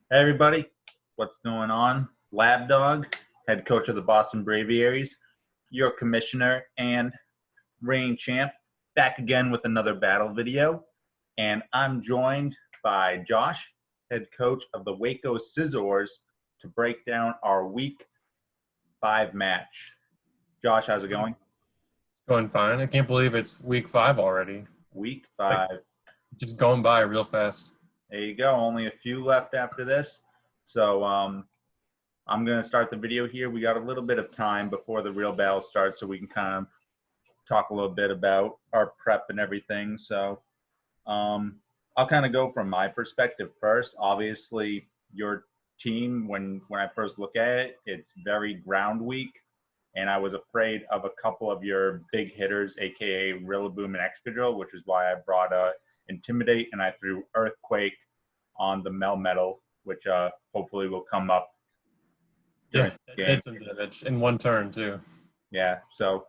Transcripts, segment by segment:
Hey everybody, what's going on? Lab Dog, head coach of the Boston Braviaries, your commissioner and reigning champ, back again with another battle video. And I'm joined by Josh, head coach of the Waco Scizors, to break down our week 5 match. Josh, how's it going? Going fine. I can't believe it's week 5 already. Week Like, 5. just going by real fast. There you go. Only a few left after this. So I'm going to start the video here. We got a little bit of time before the real battle starts, so we can kind of talk a little bit about our prep and everything. So I'll kind of go from my perspective first. Obviously, your team, when I first look at it, it's very ground weak. And I was afraid of a couple of your big hitters, aka Rillaboom and Excadrill, which is why I brought Intimidate, and I threw Earthquake on the Melmetal, which hopefully will come up during Yeah, the it game. did some damage in one turn, too. Yeah, so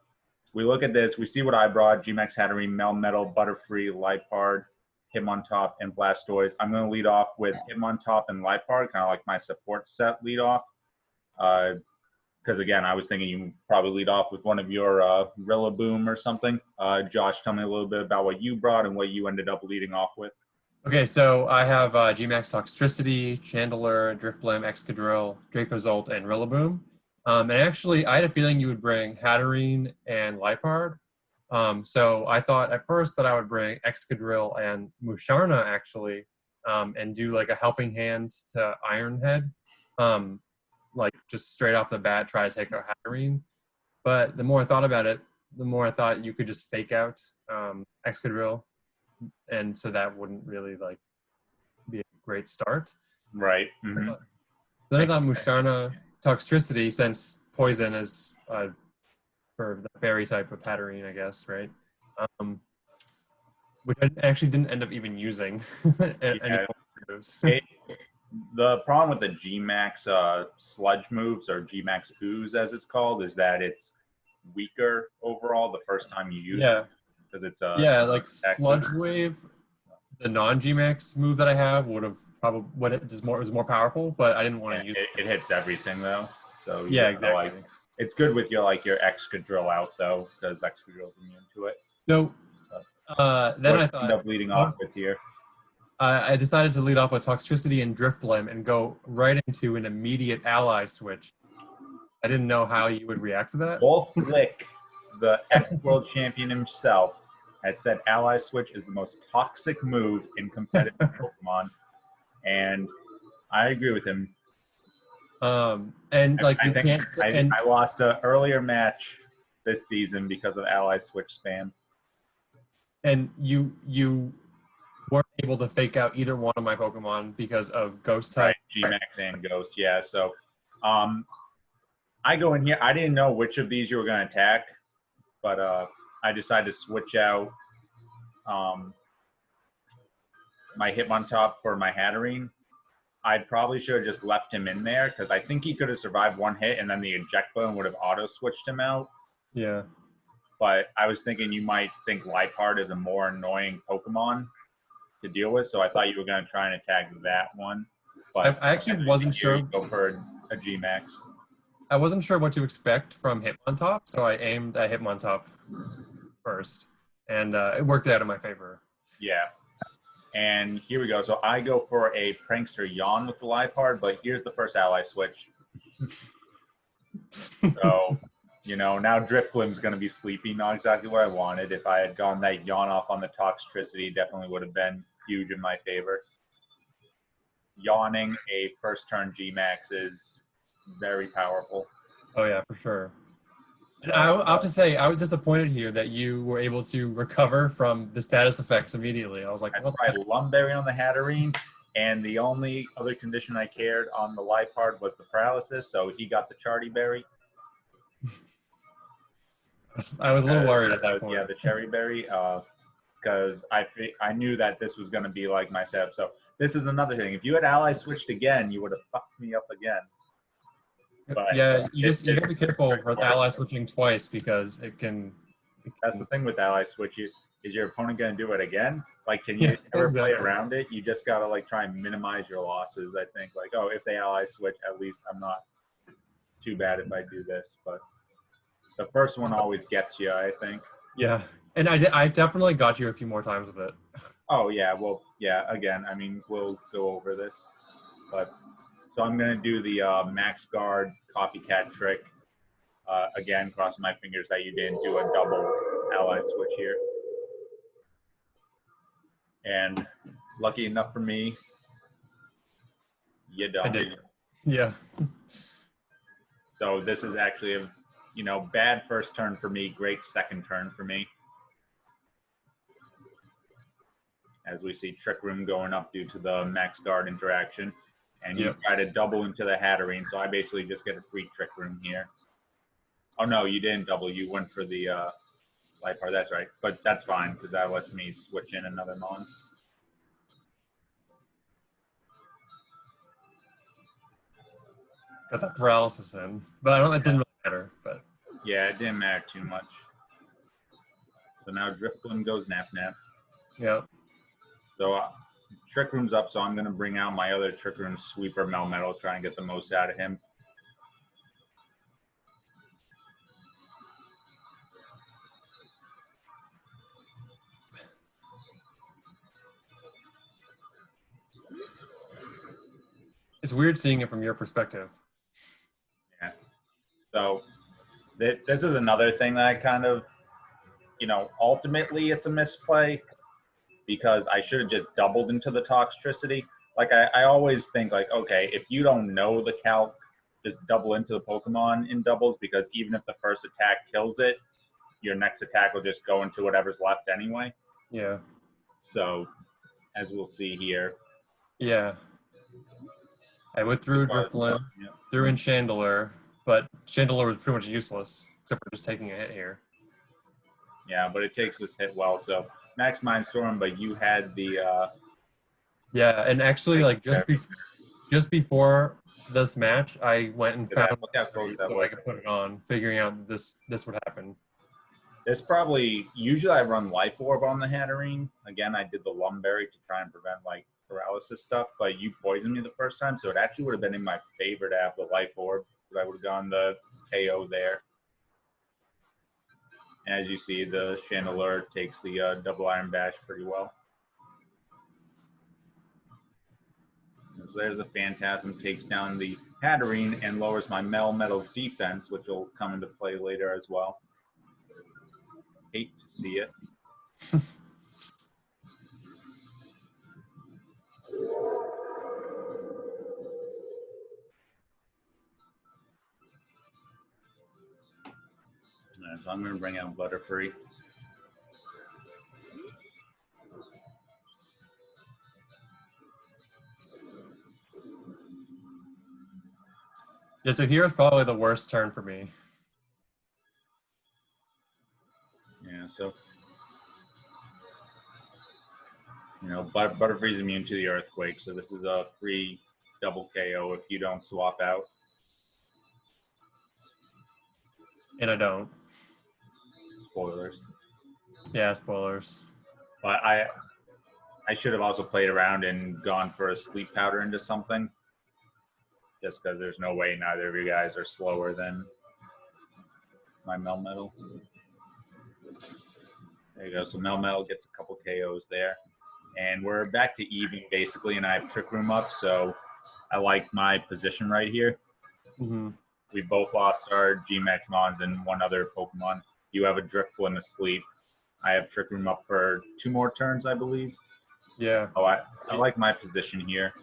we look at this, we see what I brought: Gmax Hatterene, Melmetal, Butterfree, Lipard, Hitmontop, and Blastoise. I'm going to lead off with Hitmontop and Lipard, kind of like my support set lead off. Because again, I was thinking you probably lead off with one of your Rillaboom or something. Josh, tell me a little bit about what you brought and what you ended up leading off with. Okay, so I have Gmax Toxtricity, Chandelure, Drifblim, Excadrill, Dracozolt, and Rillaboom. And actually, I had a feeling you would bring Hatterene and Lipard. So I thought at first that I would bring Excadrill and Musharna, actually, and do like a helping hand to Ironhead. Like just straight off the bat, try to take out Hatterene. But the more I thought about it, the more I thought you could just fake out Excadrill, and so that wouldn't really like be a great start. Right. Mm-hmm. Then I thought Musharna Toxtricity, since poison is for the fairy type of Hatterene, I guess, right? Which I actually didn't end up even using. Yeah. The problem with the Gmax sludge moves, or Gmax ooze as it's called, is that it's weaker overall the first time you use it, because it's like Sludge Wave, the non-Gmax move that I have would have probably it was more powerful, but I didn't want to use it. It hits everything though, so yeah, exactly. Like, it's good with your Excadrill out though, because Excadrill is immune to it. So then what I you thought end up leading off with here. I decided to lead off with Toxtricity and Drifblim and go right into an immediate ally switch. I didn't know how you would react to that. Wolf Glick, the ex-world champion himself, has said ally switch is the most toxic move in competitive Pokemon, and I agree with him. And like I lost an earlier match this season because of ally switch spam. And you weren't able to fake out either one of my Pokemon because of Ghost type. Right, Gmax and Ghost, yeah. So I go in here. I didn't know which of these you were going to attack, but I decided to switch out my Hitmontop for my Hatterene. I probably should have just left him in there, because I think he could have survived one hit, and then the eject button would have auto-switched him out. Yeah. But I was thinking you might think Lipard is a more annoying Pokemon to deal with, so I thought you were going to try and attack that one. But I actually wasn't sure. Go for a Gmax. I wasn't sure what to expect from Hitmontop, so I aimed at Hitmontop first, and it worked out in my favor. Yeah. And here we go. So I go for a Prankster Yawn with the Lipard, but here's the first ally switch. So, now Drifblim's going to be sleepy. Not exactly what I wanted. If I had gone that Yawn off on the Toxtricity, definitely would have been huge in my favor. Yawning a first turn Gmax is very powerful. Oh, yeah, for sure. And I'll have to say, I was disappointed here that you were able to recover from the status effects immediately. I was like, I tried Lumberry on the Hatterene, and the only other condition I cared on the Lipard was the paralysis, so he got the Charty Berry. I was a little worried at that point. Yeah, the Cherry Berry, because I knew that this was going to be like my setup. So this is another thing. If you had ally switched again, you would have fucked me up again. But yeah, you gotta be careful with ally switching twice, because it can. That's the thing with ally switch. is your opponent going to do it again? Like, can you ever play exactly. around it? You just got to like try and minimize your losses. I think like, oh, if they ally switch, at least I'm not too bad if I do this. But the first one always gets you, I think. Yeah, and I definitely got you a few more times with it. Oh yeah, well yeah. Again, I mean, we'll go over this, but so I'm gonna do the max guard copycat trick. Again, crossing my fingers that you didn't do a double ally switch here. And lucky enough for me, you I don't. did. Yeah. So this is actually a, bad first turn for me, great second turn for me. As we see Trick Room going up due to the max guard interaction. And you try to double into the Hatterene, so I basically just get a free Trick Room here. Oh no, you didn't double, you went for the light part, that's right. But that's fine, because that lets me switch in another mon. Got that paralysis in, but I don't. It didn't really matter. But yeah, it didn't matter too much. So now Driftbloom goes Nap Nap. yeah. So Trick Room's up, so I'm going to bring out my other Trick Room Sweeper Melmetal, try and get the most out of him. It's weird seeing it from your perspective. Yeah. So this is another thing that I kind of, ultimately it's a misplay because I should have just doubled into the Toxtricity. Like I always think like, okay, if you don't know the calc, just double into the Pokemon in doubles because even if the first attack kills it, your next attack will just go into whatever's left anyway. Yeah. So as we'll see here. Yeah. I withdrew Driftbloom, threw in Chandelure, but Chandelure was pretty much useless except for just taking a hit here. Yeah, but it takes this hit well. So Max Mindstorm, but you had the. Yeah, and actually, like just before this match, I went and found so I could put it on, figuring out this would happen. This probably usually I run Life Orb on the Hatterene. Again, I did the Lumberry to try and prevent like paralysis stuff, but you poisoned me the first time, so it actually would have been in my favor to have the Life Orb, because I would have gone the KO there. And as you see, the Chandelure takes the double Iron Bash pretty well. So there's a Phantasm, takes down the Hatterene and lowers my Melmetal defense, which will come into play later as well. Hate to see it. So I'm going to bring out Butterfree. Yeah, so here's probably the worst turn for me. Yeah, so Butterfree's immune to the Earthquake, so this is a free double KO if you don't swap out. And I don't. Spoilers. Yeah, spoilers. But I should have also played around and gone for a Sleep Powder into something, just because there's no way neither of you guys are slower than my Melmetal. There you go. So Melmetal gets a couple KOs there. And we're back to even, basically, and I have Trick Room up, so I like my position right here. Mm-hmm. We both lost our G-Max Mons and one other Pokemon. You have a Driftbloom asleep. I have Trick Room up for 2 more turns, I believe. Yeah. Oh, I like my position here.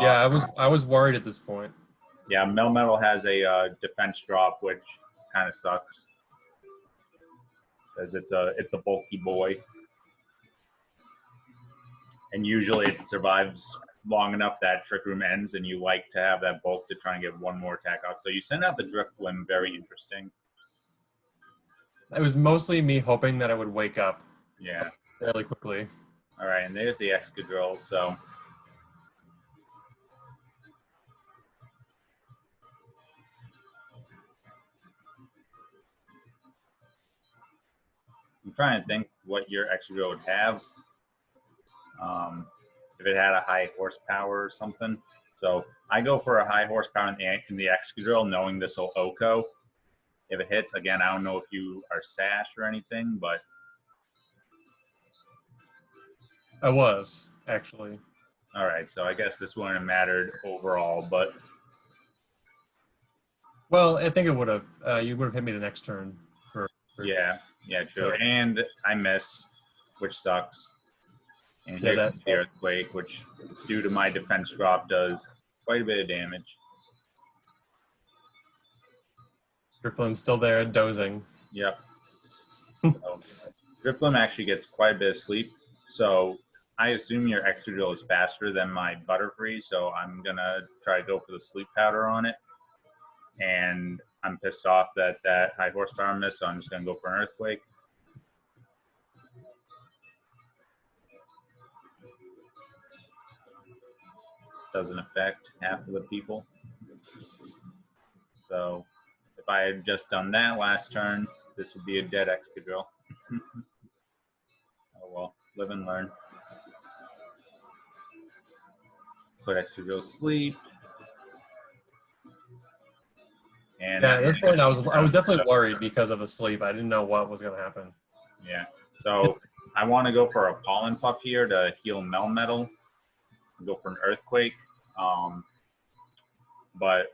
Yeah, I was worried at this point. Yeah, Melmetal has a defense drop, which kind of sucks because it's a bulky boy, and usually it survives long enough that Trick Room ends, and you like to have that bulk to try and get one more attack out. So you send out the Driftbloom, very interesting. It was mostly me hoping that I would wake up. Yeah. Fairly quickly. All right, and there's the Excadrill. So I'm trying to think. what your extra drill would have. If it had a high horsepower or something. So I go for a high horsepower in the extra drill, knowing this will OCO. If it hits, again, I don't know if you are sash or anything, but I was, actually. all right. So I guess this wouldn't have mattered overall, but Well, I think it would have. You would have hit me the next turn. yeah, true. So, And I miss, which sucks. And yeah, here comes the earthquake, which, due to my defense drop, does quite a bit of damage. Drifloom's still there, dozing. Yep. So, Drifloom actually gets quite a bit of sleep. So I assume your extra drill is faster than my Butterfree, so I'm gonna try to go for the sleep powder on it. And I'm pissed off that that high horsepower missed, so I'm just gonna go for an earthquake. Doesn't affect half of the people. So if I had just done that last turn, this would be a dead extra drill. Oh well, live and learn. Put extra drill to sleep. And yeah, at this point, I was definitely worried because of the sleep. I didn't know what was going to happen. Yeah. So I want to go for a pollen puff here to heal Melmetal. Go for an earthquake. But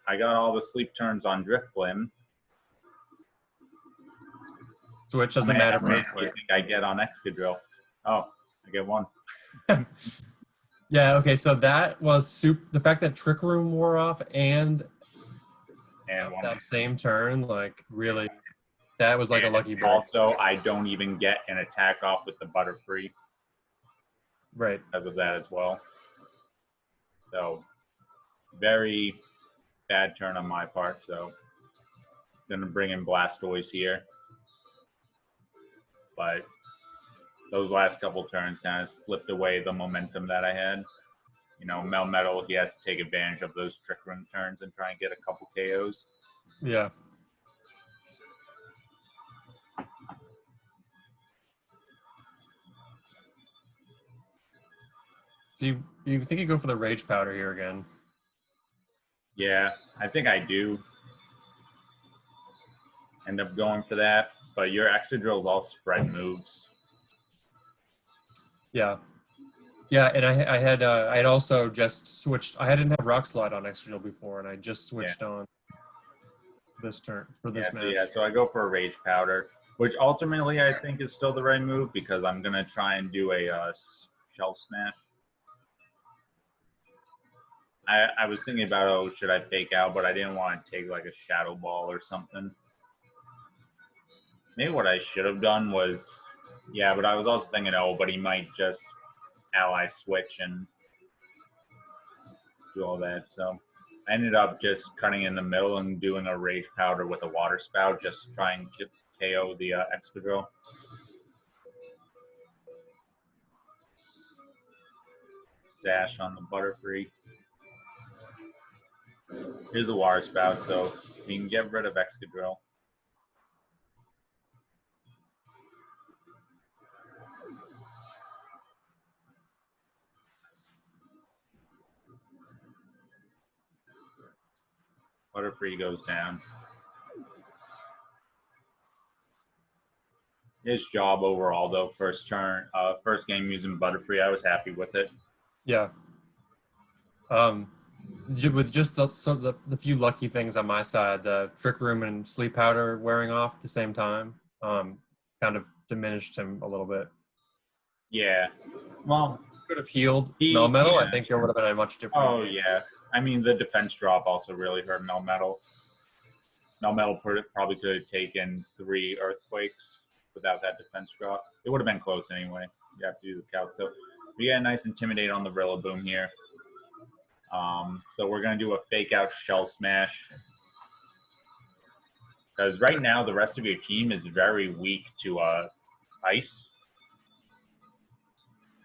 I got all the sleep turns on Driftblim. Switch doesn't matter for me. earthquake. I think I get on Excadrill. Oh, I get one. Yeah, okay, so that was the fact that Trick Room wore off and that same turn, like, really, that was like a lucky break. Also, I don't even get an attack off with the Butterfree. Right. Because of that as well. So, very bad turn on my part. So, going to bring in Blastoise here. But those last couple turns kind of slipped away the momentum that I had. You know, Melmetal, he has to take advantage of those Trick Room turns and try and get a couple KOs. Yeah. So you think you go for the Rage Powder here again? Yeah, I think I do end up going for that. But your extra drills all spread moves. Yeah. Yeah, and I had also just switched. I didn't have Rock Slide on Extra Drill before, and I just switched on this turn for this match. So I go for a Rage Powder, which ultimately I think is still the right move because I'm going to try and do a Shell Smash. I was thinking about, oh, should I fake out, but I didn't want to take like a Shadow Ball or something. Maybe what I should have done was, yeah, but I was also thinking, oh, but he might just ally switch and do all that. So I ended up just cutting in the middle and doing a Rage Powder with a Water Spout just to try and KO the Excadrill. Sash on the Butterfree. Here's a Water Spout, so you can get rid of Excadrill. Butterfree goes down. His job overall, though, first game using Butterfree, I was happy with it. Yeah. With just the few lucky things on my side, the Trick Room and Sleep Powder wearing off at the same time, kind of diminished him a little bit. Yeah. Well, could have healed Melmetal. I think it would have been a much different. Oh, game. Yeah. I mean, the defense drop also really hurt Melmetal. Melmetal probably could have taken 3 Earthquakes without that defense drop. It would have been close anyway. You have to do the calc. So we got a nice Intimidate on the Rillaboom here. So we're going to do a fake out Shell Smash. Because right now, the rest of your team is very weak to Ice.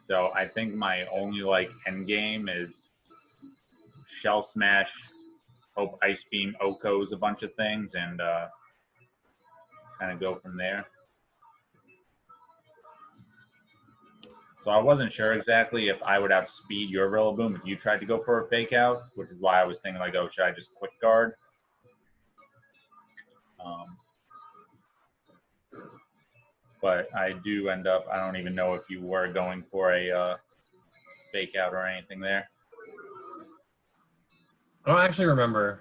So I think my only end game is Shell Smash, hope Ice Beam OCOs a bunch of things, and kind of go from there. So I wasn't sure exactly if I would have speed your Rillaboom if you tried to go for a fake out, which is why I was thinking like, oh, should I just quick guard? Um, but I do end up, I don't even know if you were going for a fake out or anything there. I don't actually remember.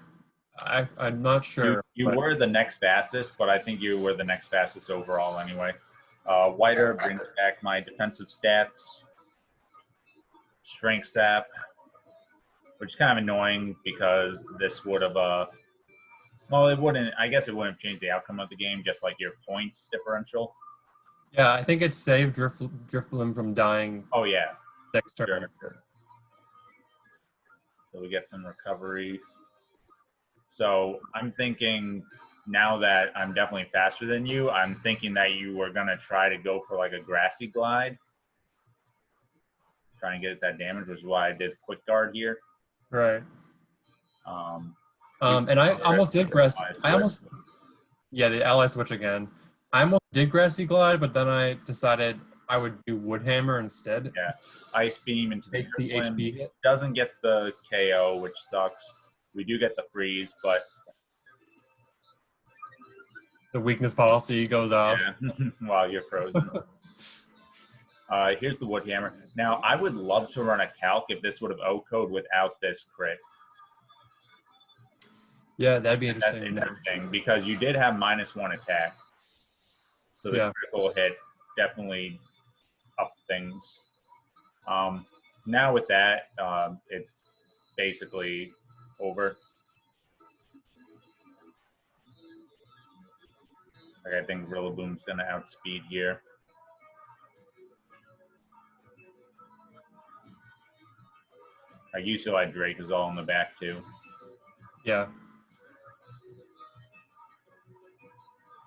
I'm not sure. You were the next fastest, but I think you were the next fastest overall anyway. Whiter brings back my defensive stats. Strength sap, which is kind of annoying because this would have, well, it wouldn't, I guess it wouldn't have changed the outcome of the game, just like your points differential. Yeah, I think it saved Drifblim from dying. Oh, yeah. Next turn. Sure. So we get some recovery. So I'm thinking now that I'm definitely faster than you, I'm thinking that you were going to try to go for like a grassy glide. Try and get that damage, which is why I did quick guard here. Right. And I almost did grassy. Yeah, the ally switch again. I almost did grassy glide, but then I decided I would do wood hammer instead. Yeah, ice beam into the HP hit. Doesn't get the KO, which sucks. We do get the freeze, but the weakness policy goes off. Yeah, while you're frozen. Here's the wood hammer. Now, I would love to run a calc if this would have O-code without this crit. Yeah, that'd be interesting. That's interesting because you did have -1 attack. So the critical hit definitely up things. Now with that, it's basically over. Like I think Rillaboom's going to outspeed here. Like you still had Drake is all in the back too. Yeah.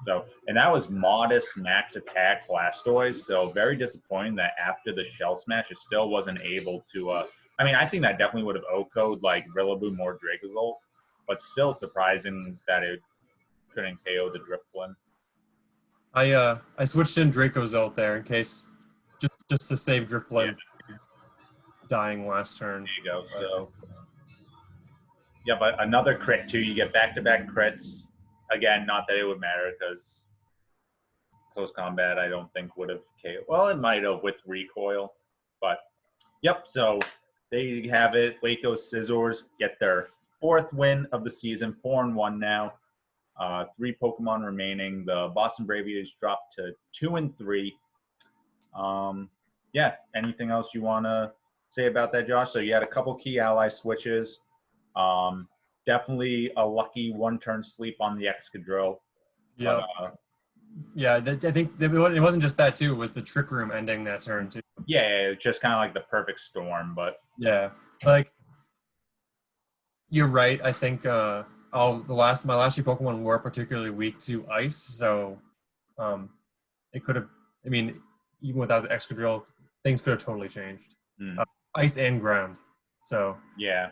So, and that was modest max attack Blastoise. So very disappointing that after the Shell Smash, it still wasn't able to. I mean, I think that definitely would have O-code like Rillaboom or Dracozolt, but still surprising that it couldn't KO the Drifblim. I switched in Dracozolt there in case, just to save Drifblim dying last turn. There you go. So, yeah, but another crit too. You get back-to-back crits. Again, not that it would matter because close combat I don't think would have KO. Well, it might have with recoil, but yep. So there you have it. Waco Scizors get their 4th win of the season, 4-1 now. 3 Pokemon remaining. The Boston Braviaries dropped to 2-3. Yeah. Anything else you want to say about that, Josh? So you had a couple key ally switches. Definitely a lucky 1-turn sleep on the Excadrill. Yeah. Yeah, I think it wasn't just that too. It was the Trick Room ending that turn too. Yeah, it's just kind of like the perfect storm. But yeah, like you're right. I think my last 2 Pokemon were particularly weak to ice, so it could have. I mean, even without the Excadrill, things could have totally changed. Ice and ground. So yeah.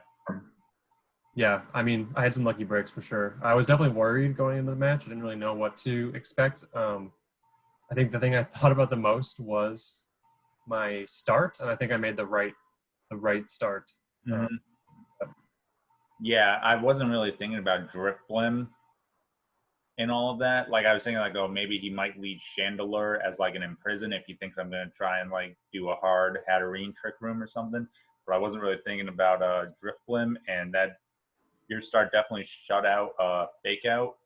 Yeah, I mean, I had some lucky breaks for sure. I was definitely worried going into the match. I didn't really know what to expect. I think the thing I thought about the most was my start, and I think I made the right start. Mm-hmm. Yeah, I wasn't really thinking about Drifblim and all of that. Like I was thinking, like, oh, maybe he might lead Chandelure as like an imprison if he thinks I'm going to try and like do a hard Hatterene Trick Room or something. But I wasn't really thinking about Drifblim, and that. Your start definitely shut out Fake Out.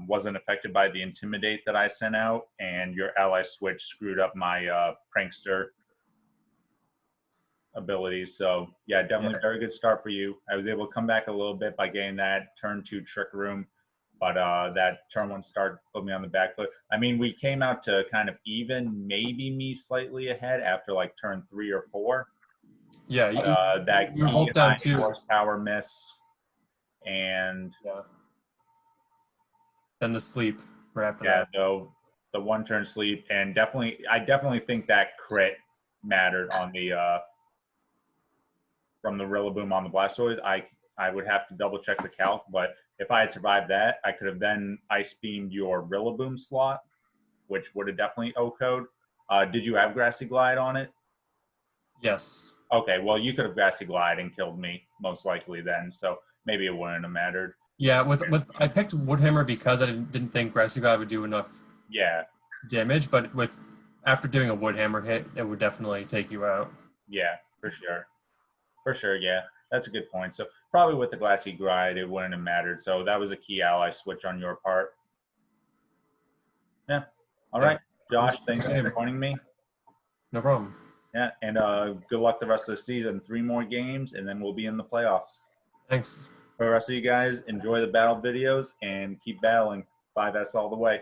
Wasn't affected by the Intimidate that I sent out, and your ally switch screwed up my Prankster ability. So, yeah, definitely very good start for you. I was able to come back a little bit by getting that turn 2 Trick Room, but that turn 1 start put me on the back foot. I mean, we came out to kind of even, maybe me slightly ahead after like turn 3 or 4. Yeah, that you're both down 2 horsepower miss. And then the sleep wrapped up. So the 1-turn sleep, and I definitely think that crit mattered on the from the Rillaboom on the Blastoise. I would have to double check the calc, but if I had survived that, I could have then ice beamed your Rillaboom slot, which would have definitely O-code. Did you have Grassy Glide on it? Yes. Okay, well, you could have grassy glide and killed me, most likely then, so maybe it wouldn't have mattered. Yeah, with I picked Woodhammer because I didn't think Grassy Glide would do enough Yeah, damage, but with after doing a Woodhammer hit, it would definitely take you out. yeah, for sure. For sure, yeah. That's a good point. So probably with the glassy glide, it wouldn't have mattered. So that was a key ally switch on your part. Yeah. All Yeah. right, Josh, thanks for Game. joining me. No problem. Yeah, and good luck the rest of the season. 3 more games, and then we'll be in the playoffs. Thanks. For the rest of you guys, enjoy the battle videos and keep battling. 5S all the way.